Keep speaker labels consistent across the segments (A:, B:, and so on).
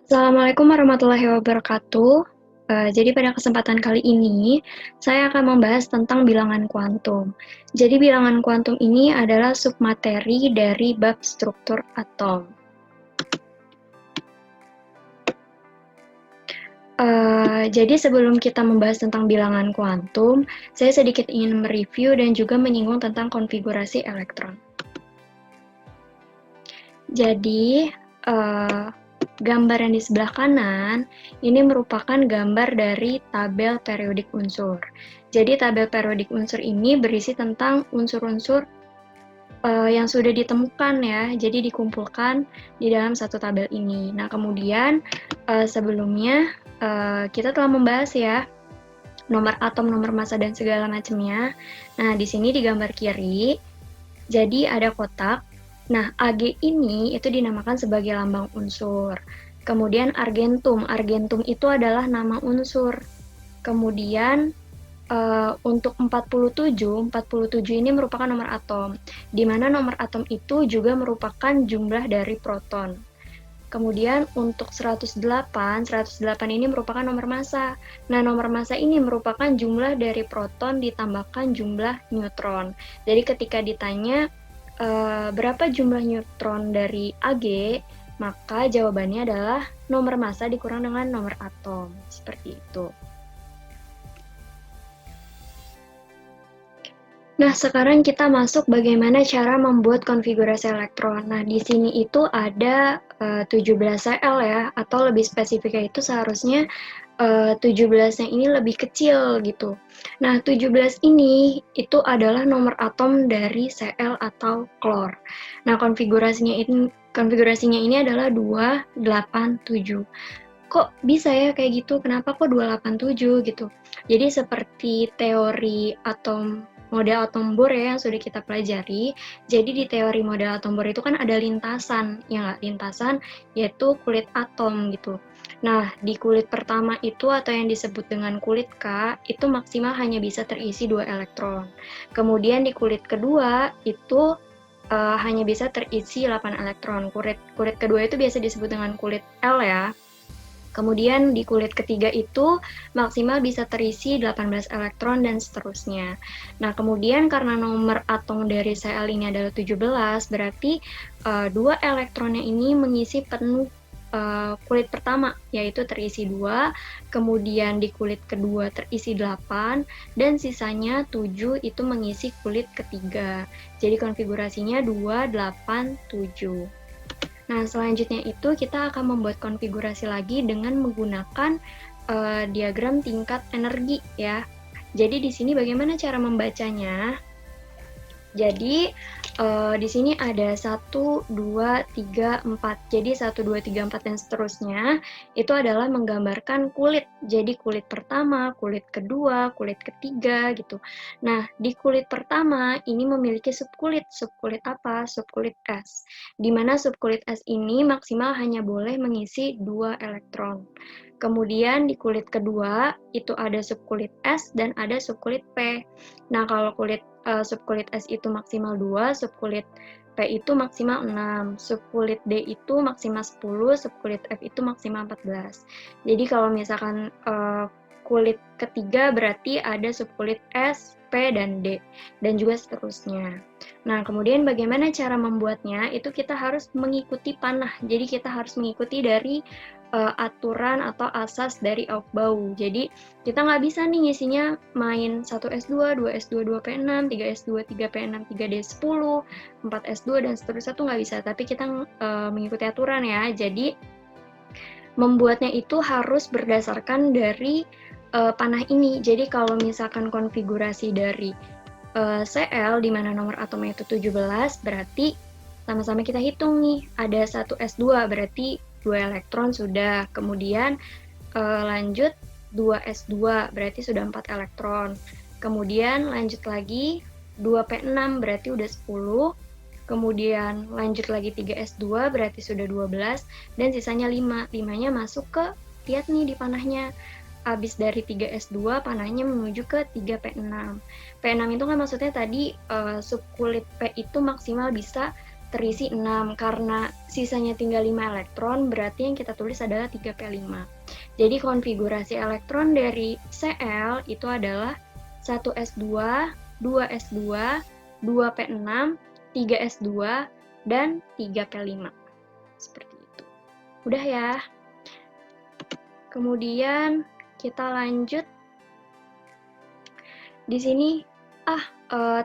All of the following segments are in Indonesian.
A: Assalamualaikum warahmatullahi wabarakatuh. Jadi pada kesempatan kali ini, saya akan membahas tentang bilangan kuantum. Jadi bilangan kuantum ini adalah submateri dari bab struktur atom. Jadi sebelum kita membahas tentang bilangan kuantum, saya sedikit ingin mereview dan juga menyinggung tentang konfigurasi elektron. Jadi, gambar yang di sebelah kanan ini merupakan gambar dari tabel periodik unsur. Jadi tabel periodik unsur ini berisi tentang unsur-unsur yang sudah ditemukan ya, jadi dikumpulkan di dalam satu tabel ini. Nah kemudian sebelumnya kita telah membahas ya nomor atom, nomor massa dan segala macamnya. Nah di sini di gambar kiri, jadi ada kotak. Nah, Ag ini itu dinamakan sebagai lambang unsur. Kemudian argentum. Argentum itu adalah nama unsur. Kemudian untuk 47 ini merupakan nomor atom, di mana nomor atom itu juga merupakan jumlah dari proton. Kemudian untuk 108 ini merupakan nomor massa. Nah, nomor massa ini merupakan jumlah dari proton ditambahkan jumlah neutron. Jadi ketika ditanya berapa jumlah neutron dari Ag, maka jawabannya adalah nomor massa dikurang dengan nomor atom. Seperti itu. Nah, sekarang kita masuk bagaimana cara membuat konfigurasi elektron. Nah, di sini itu ada 17 Cl ya, atau lebih spesifiknya itu seharusnya 17-nya ini lebih kecil gitu. Nah, 17 ini itu adalah nomor atom dari Cl atau klor. Nah, konfigurasinya ini adalah 287. Kok bisa ya kayak gitu? Kenapa kok 287 gitu? Jadi seperti teori model atom Bohr ya yang sudah kita pelajari. Jadi di teori model atom Bohr itu kan ada lintasan, ya nggak? Lintasan yaitu kulit atom gitu. Nah, di kulit pertama itu atau yang disebut dengan kulit K, itu maksimal hanya bisa terisi 2 elektron. Kemudian di kulit kedua itu hanya bisa terisi 8 elektron. Kulit kedua itu biasa disebut dengan kulit L ya. Kemudian di kulit ketiga itu maksimal bisa terisi 18 elektron dan seterusnya. Nah, kemudian karena nomor atom dari Cl ini adalah 17, berarti 2 elektronnya ini mengisi penuh kulit pertama, yaitu terisi 2, kemudian di kulit kedua terisi 8, dan sisanya 7 itu mengisi kulit ketiga. Jadi konfigurasinya 2, 8, 7. Nah, selanjutnya itu kita akan membuat konfigurasi lagi dengan menggunakan diagram tingkat energi ya. Jadi di sini bagaimana cara membacanya? Jadi di sini ada 1, 2, 3, 4. Jadi 1, 2, 3, 4 dan seterusnya itu adalah menggambarkan kulit. Jadi kulit pertama, kulit kedua, kulit ketiga gitu. Nah, di kulit pertama ini memiliki subkulit. Subkulit apa? Subkulit S. Di mana subkulit S ini maksimal hanya boleh mengisi 2 elektron. Kemudian di kulit kedua itu ada subkulit S dan ada subkulit P. Nah, kalau subkulit S itu maksimal 2, subkulit P itu maksimal 6, subkulit D itu maksimal 10, subkulit F itu maksimal 14. Jadi kalau misalkan kulit ketiga berarti ada subkulit S, P, dan D, dan juga seterusnya. Nah, kemudian bagaimana cara membuatnya? Itu kita harus mengikuti panah. Jadi kita harus mengikuti dari aturan atau asas dari Aufbau. Jadi kita nggak bisa nih ngisinya main 1S2, 2S2, 2P6, 3S2, 3P6, 3D10, 4S2, dan seterusnya tuh nggak bisa. Tapi kita mengikuti aturan ya. Jadi membuatnya itu harus berdasarkan dari panah ini. Jadi kalau misalkan konfigurasi dari Cl di mana nomor atomnya itu 17, berarti sama-sama kita hitung nih. Ada 1S2 berarti 2 elektron sudah. Kemudian lanjut 2S2 berarti sudah 4 elektron. Kemudian lanjut lagi 2P6 berarti udah 10. Kemudian lanjut lagi 3S2 berarti sudah 12 dan sisanya 5. 5-nya masuk ke, lihat nih di panahnya. Habis dari 3S2 panahnya menuju ke 3P6. P6 itu kan maksudnya tadi subkulit P itu maksimal bisa terisi 6. Karena sisanya tinggal 5 elektron, berarti yang kita tulis adalah 3p5. Jadi konfigurasi elektron dari Cl itu adalah 1s2, 2s2, 2p6, 3s2, dan 3p5. Seperti itu. Udah ya. Kemudian kita lanjut. Di sini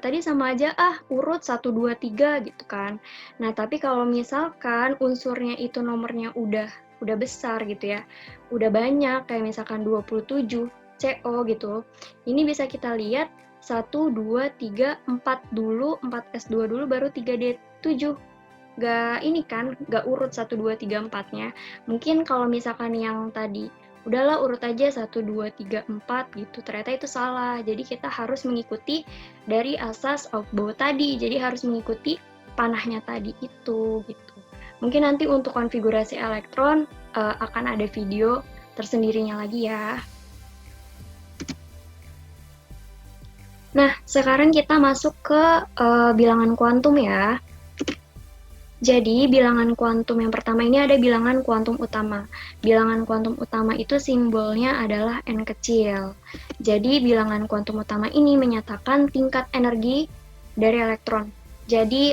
A: tadi sama aja urut 1 2 3 gitu kan. Nah, tapi kalau misalkan unsurnya itu nomornya udah besar gitu ya. Udah banyak kayak misalkan 27 CO gitu. Ini bisa kita lihat 1 2 3 4 dulu, 4s2 dulu baru 3d7. Gak ini kan, gak urut 1 2 3 4-nya. Mungkin kalau misalkan yang tadi udahlah urut aja 1, 2, 3, 4 gitu. Ternyata itu salah. Jadi kita harus mengikuti dari asas aufbau tadi. Jadi harus mengikuti panahnya tadi itu gitu. Mungkin nanti untuk konfigurasi elektron akan ada video tersendirinya lagi ya. Nah, sekarang kita masuk ke bilangan kuantum ya. Jadi, bilangan kuantum yang pertama ini ada bilangan kuantum utama. Bilangan kuantum utama itu simbolnya adalah N kecil. Jadi, bilangan kuantum utama ini menyatakan tingkat energi dari elektron. Jadi,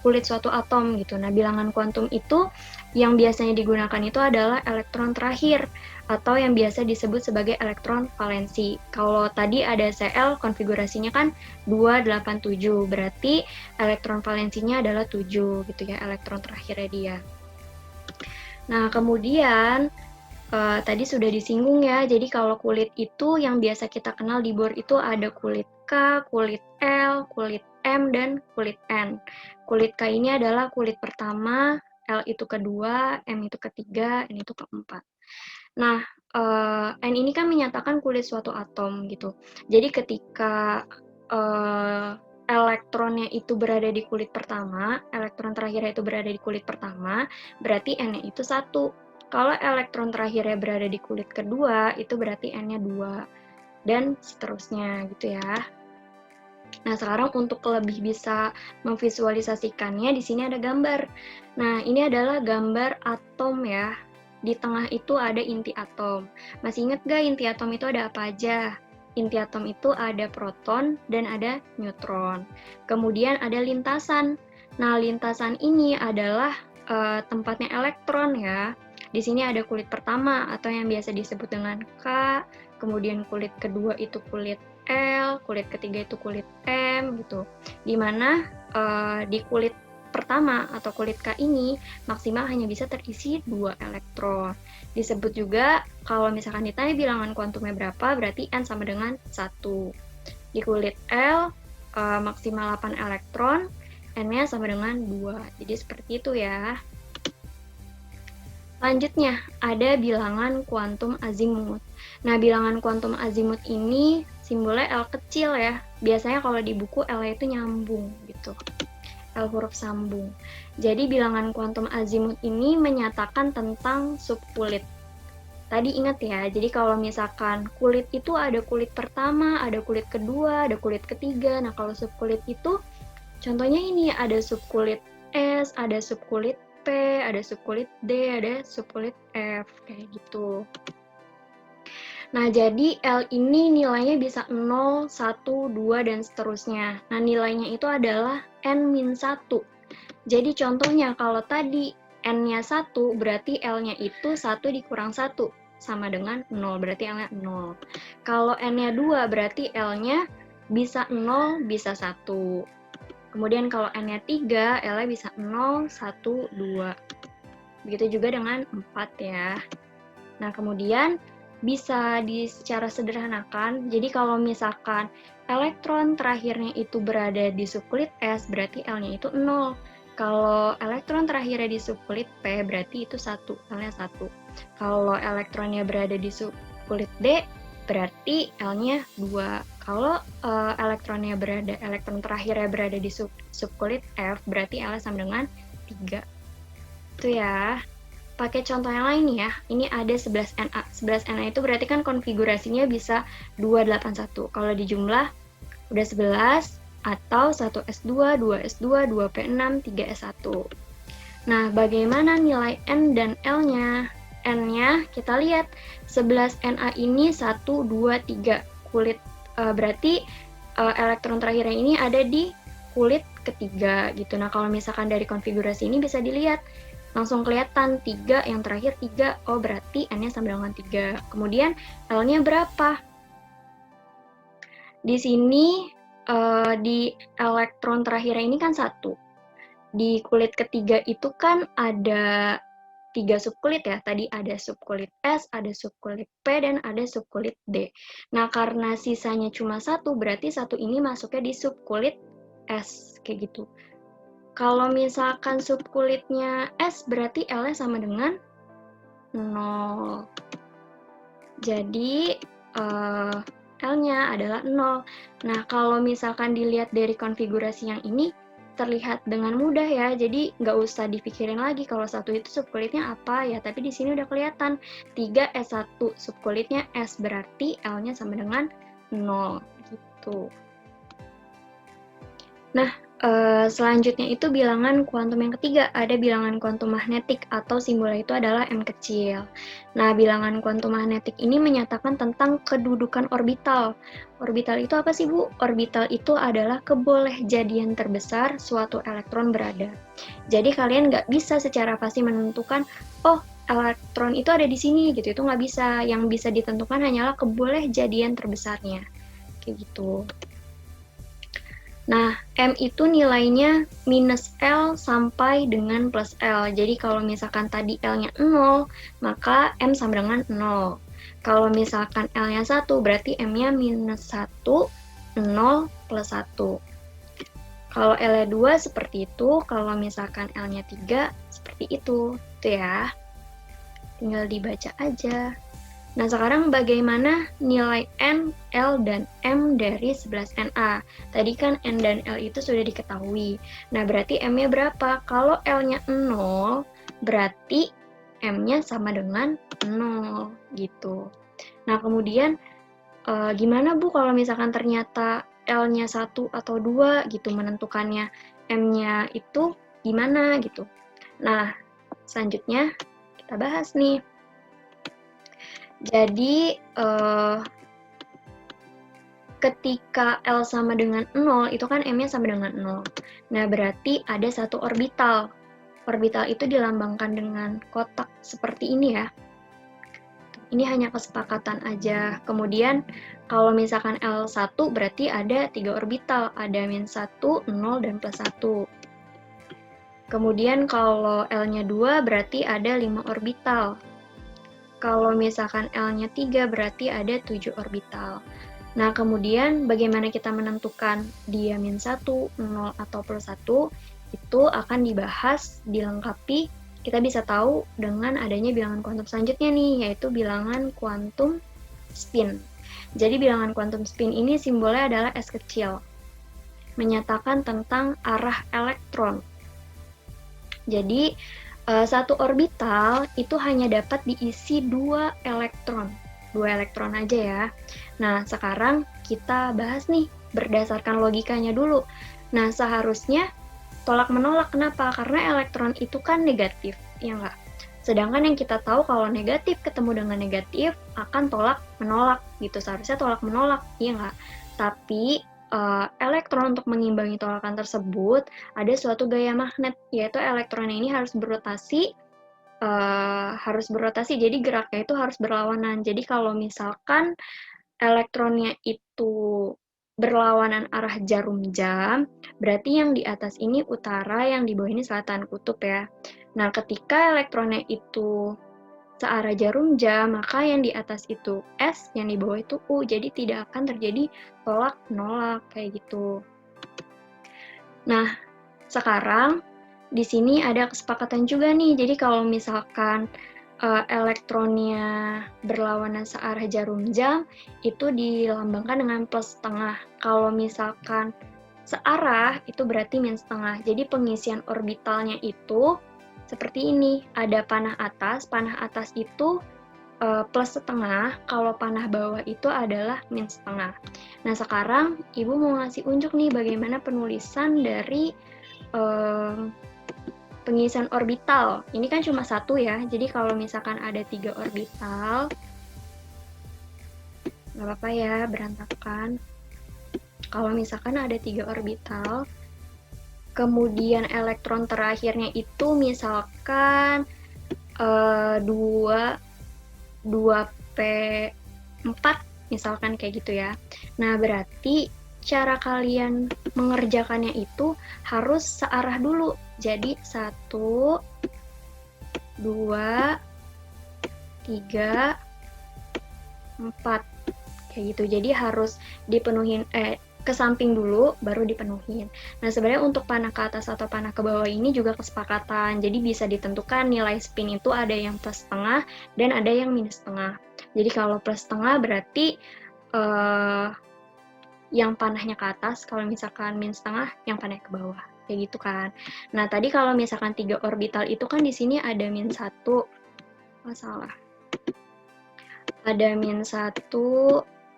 A: kulit suatu atom gitu. Nah, bilangan kuantum itu yang biasanya digunakan itu adalah elektron terakhir atau yang biasa disebut sebagai elektron valensi. Kalau tadi ada Cl, konfigurasinya kan 287, berarti elektron valensinya adalah 7 gitu ya, elektron terakhirnya dia. Nah, kemudian tadi sudah disinggung ya, jadi kalau kulit itu yang biasa kita kenal di Bohr itu ada kulit K, kulit L, kulit M, dan kulit N. Kulit K ini adalah kulit pertama, L itu kedua, M itu ketiga, N itu keempat. Nah, N ini kan menyatakan kulit suatu atom gitu. Jadi ketika elektronnya itu berada di kulit pertama, elektron terakhirnya itu berada di kulit pertama, berarti N-nya itu 1. Kalau elektron terakhirnya berada di kulit kedua, itu berarti N-nya 2. Dan seterusnya gitu ya. Nah, sekarang untuk lebih bisa memvisualisasikannya, di sini ada gambar. Nah, ini adalah gambar atom ya. Di tengah itu ada inti atom. Masih ingat gak inti atom itu ada apa aja? Inti atom itu ada proton dan ada neutron. Kemudian ada lintasan. Nah, lintasan ini adalah tempatnya elektron ya. Di sini ada kulit pertama atau yang biasa disebut dengan K, kemudian kulit kedua itu kulit L, kulit ketiga itu kulit M gitu. Dimana di kulit pertama atau kulit K ini maksimal hanya bisa terisi 2 elektron. Disebut juga kalau misalkan ditanya bilangan kuantumnya berapa, berarti N sama dengan 1. Di kulit L maksimal 8 elektron, N-nya sama dengan 2. Jadi seperti itu ya. Selanjutnya, ada bilangan kuantum azimut. Nah, bilangan kuantum azimut ini simbolnya L kecil ya. Biasanya kalau di buku L-nya itu nyambung gitu. L huruf sambung. Jadi bilangan kuantum azimut ini menyatakan tentang subkulit. Tadi ingat ya, jadi kalau misalkan kulit itu ada kulit pertama, ada kulit kedua, ada kulit ketiga. Nah, kalau subkulit itu contohnya ini ada subkulit S, ada subkulit P, ada subkulit D, ada subkulit F, kayak gitu. Nah, jadi L ini nilainya bisa 0, 1, 2, dan seterusnya. Nah, nilainya itu adalah N-1. Jadi contohnya kalau tadi N-nya 1, berarti L-nya itu 1 dikurang 1, sama dengan 0, berarti L-nya 0. Kalau N-nya 2, berarti L-nya bisa 0, bisa 1. Kemudian kalau N-nya 3, L-nya bisa 0, 1, 2. Begitu juga dengan 4 ya. Nah, kemudian bisa secara sederhanakan, jadi kalau misalkan elektron terakhirnya itu berada di subkulit S, berarti L-nya itu 0. Kalau elektron terakhirnya di subkulit P, berarti itu 1, L-nya 1. Kalau elektronnya berada di subkulit D, berarti L-nya 2. Kalau elektron terakhirnya berada di subkulit F, berarti L-nya sama dengan 3. Itu ya. Pakai contoh yang lain nih ya. Ini ada 11Na. 11Na itu berarti kan konfigurasinya bisa 281. Kalau dijumlah udah 11, atau 1s2, 2s2, 2p6, 3s1. Nah, bagaimana nilai N dan L-nya? N-nya kita lihat 11Na ini 1, 2, 3 kulit, berarti elektron terakhirnya ini ada di kulit ketiga gitu. Nah, kalau misalkan dari konfigurasi ini bisa dilihat langsung kelihatan 3, yang terakhir 3, oh berarti N-nya sama dengan 3. Kemudian L-nya berapa? Di sini di elektron terakhirnya ini kan 1. Di kulit ketiga itu kan ada 3 subkulit ya. Tadi ada subkulit S, ada subkulit P, dan ada subkulit D. Nah, karena sisanya cuma 1, berarti 1 ini masuknya di subkulit S, kayak gitu. Kalau misalkan subkulitnya S, berarti L-nya sama dengan 0. Jadi, L-nya adalah 0. Nah, kalau misalkan dilihat dari konfigurasi yang ini, terlihat dengan mudah ya, jadi nggak usah dipikirin lagi kalau satu itu subkulitnya apa ya, tapi di sini udah kelihatan 3s1 subkulitnya S, berarti L-nya sama dengan 0 gitu. Nah, selanjutnya itu bilangan kuantum yang ketiga, ada bilangan kuantum magnetik atau simbolnya itu adalah M kecil. Nah, bilangan kuantum magnetik ini menyatakan tentang kedudukan orbital. Orbital itu apa sih, Bu? Orbital itu adalah kebolehjadian terbesar suatu elektron berada. Jadi kalian nggak bisa secara pasti menentukan, oh elektron itu ada di sini gitu, itu nggak bisa. Yang bisa ditentukan hanyalah kebolehjadian terbesarnya, kayak gitu. Nah, M itu nilainya minus L sampai dengan plus L. Jadi kalau misalkan tadi L-nya 0, maka M sama dengan 0. Kalau misalkan L-nya 1, berarti M-nya minus 1, 0, plus 1. Kalau L-nya 2 seperti itu, kalau misalkan L-nya 3 seperti itu. Itu ya. Tinggal dibaca aja. Nah, sekarang bagaimana nilai N, L, dan M dari 11Na? Tadi kan N dan L itu sudah diketahui. Nah, berarti M-nya berapa? Kalau L-nya 0, berarti M-nya sama dengan 0, gitu. Nah, kemudian gimana, Bu, kalau misalkan ternyata L-nya 1 atau 2, gitu, menentukannya M-nya itu gimana, gitu. Nah, selanjutnya kita bahas nih. Jadi, ketika L sama dengan 0, itu kan M-nya sama dengan 0. Nah, berarti ada satu orbital. Orbital itu dilambangkan dengan kotak seperti ini ya. Ini hanya kesepakatan aja. Kemudian, kalau misalkan L1, berarti ada 3 orbital. Ada -1, 0, dan +1. Kemudian, kalau L-nya 2, berarti ada 5 orbital. Kalau misalkan L-nya 3, berarti ada 7 orbital. Nah, kemudian bagaimana kita menentukan dia -1, 0, atau +1, itu akan dibahas, dilengkapi, kita bisa tahu dengan adanya bilangan kuantum selanjutnya nih, yaitu bilangan kuantum spin. Jadi bilangan kuantum spin ini simbolnya adalah S kecil, menyatakan tentang arah elektron. Jadi, satu orbital itu hanya dapat diisi 2 elektron. 2 elektron aja ya. Nah, sekarang kita bahas nih berdasarkan logikanya dulu. Nah, seharusnya tolak-menolak. Kenapa? Karena elektron itu kan negatif, ya nggak? Sedangkan yang kita tahu kalau negatif ketemu dengan negatif akan tolak-menolak gitu. Seharusnya tolak-menolak, ya nggak? Tapi elektron untuk mengimbangi tolakan tersebut ada suatu gaya magnet, yaitu elektronnya ini harus berotasi, jadi geraknya itu harus berlawanan. Jadi kalau misalkan elektronnya itu berlawanan arah jarum jam, berarti yang di atas ini utara, yang di bawah ini selatan kutub ya. Nah, ketika elektronnya itu searah jarum jam, maka yang di atas itu S, yang di bawah itu U, jadi tidak akan terjadi tolak-menolak, kayak gitu. Nah, sekarang di sini ada kesepakatan juga nih, jadi kalau misalkan elektronnya berlawanan searah jarum jam, itu dilambangkan dengan plus setengah. Kalau misalkan searah, itu berarti minus setengah. Jadi pengisian orbitalnya itu seperti ini, ada panah atas itu plus setengah, kalau panah bawah itu adalah min setengah. Nah, sekarang Ibu mau ngasih unjuk nih bagaimana penulisan dari pengisian orbital. Ini kan cuma satu ya, jadi kalau misalkan ada 3 orbital, nggak apa-apa ya, berantakan. Kalau misalkan ada 3 orbital, kemudian elektron terakhirnya itu misalkan 2p4 misalkan kayak gitu ya. Nah, berarti cara kalian mengerjakannya itu harus searah dulu. Jadi 1, 2, 3, 4 kayak gitu. Jadi harus dipenuhin ke samping dulu baru dipenuhin. Nah, sebenarnya untuk panah ke atas atau panah ke bawah ini juga kesepakatan. Jadi bisa ditentukan nilai spin itu ada yang plus setengah dan ada yang minus setengah. Jadi kalau plus setengah berarti yang panahnya ke atas, kalau misalkan min setengah yang panahnya ke bawah. Kayak gitu kan. Nah, tadi kalau misalkan 3 orbital itu kan di sini ada min 1. Masalah. Ada min 1,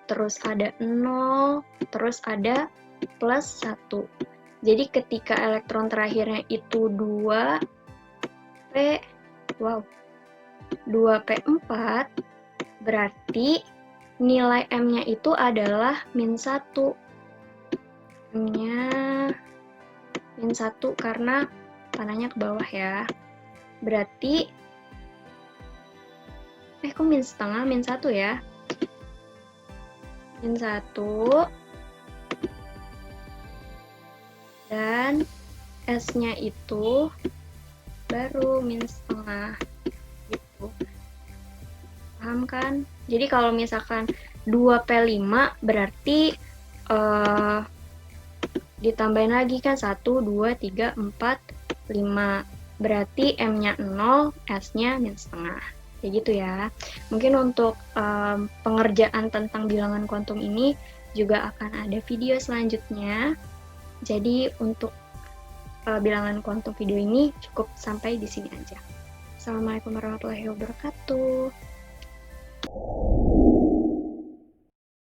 A: terus ada 0, terus ada plus 1. Jadi ketika elektron terakhirnya itu 2p4, berarti nilai M-nya itu adalah min 1. M-nya min 1 karena panahnya ke bawah ya. Berarti kok min setengah, min 1 ya. Min 1 dan S-nya itu baru min setengah gitu. Paham kan? Jadi kalau misalkan 2p5 berarti ditambahin lagi kan 1, 2, 3, 4, 5. Berarti M-nya 0, S-nya min setengah. Kayak gitu ya. Mungkin untuk pengerjaan tentang bilangan kuantum ini juga akan ada video selanjutnya. Jadi untuk bilangan kuantum video ini cukup sampai di sini aja. Assalamualaikum warahmatullahi wabarakatuh.